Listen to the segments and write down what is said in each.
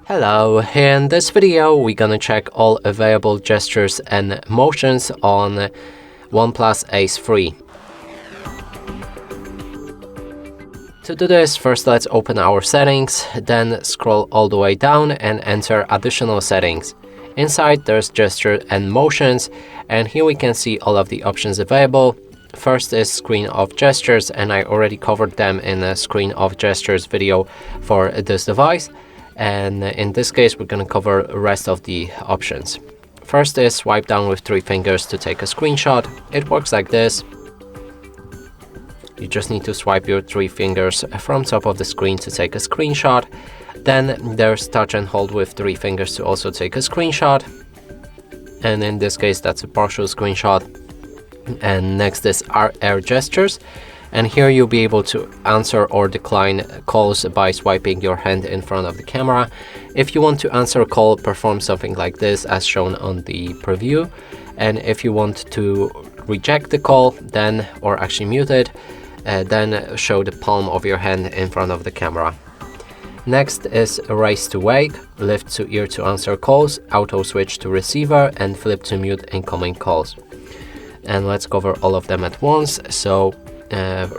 Hello, in this video we're gonna check all available gestures and motions on OnePlus Ace 3. To do this, first let's open our settings, then scroll all the way down and enter additional settings. Inside there's gesture and motions, and here we can see all of the options available. First is screen of gestures, and I already covered them in a screen of gestures video for this device. And in this case, we're going to cover the rest of the options. First is swipe down with 3 fingers to take a screenshot. It works like this. You just need to swipe your 3 fingers from top of the screen to take a screenshot. Then there's touch and hold with 3 fingers to also take a screenshot. And in this case, that's a partial screenshot. And next is air gestures. And here you'll be able to answer or decline calls by swiping your hand in front of the camera. If you want to answer a call, perform something like this as shown on the preview. And if you want to reject the call, then, or actually mute it, then show the palm of your hand in front of the camera. Next is raise to wake, lift to ear to answer calls, auto switch to receiver, and flip to mute incoming calls. And let's cover all of them at once. So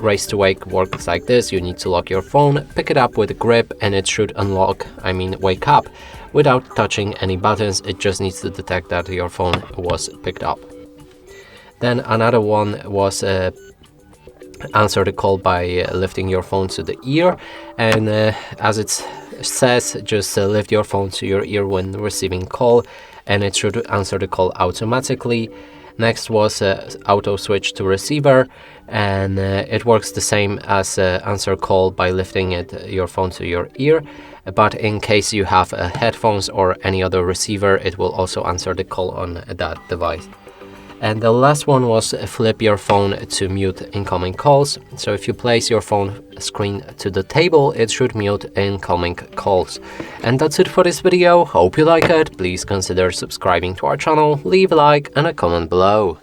raise to wake works like this. You need to lock your phone, pick it up with a grip, and it should wake up without touching any buttons. It just needs to detect that your phone was picked up. Then another one was answer the call by lifting your phone to the ear, and as it says, just lift your phone to your ear when receiving call, and it should answer the call automatically. Next was auto switch to receiver, and it works the same as answer call by lifting your phone to your ear, but in case you have headphones or any other receiver, it will also answer the call on that device. And the last one was flip your phone to mute incoming calls. So if you place your phone screen to the table, it should mute incoming calls. And that's it for this video. Hope you like it. Please consider subscribing to our channel, leave a like and a comment below.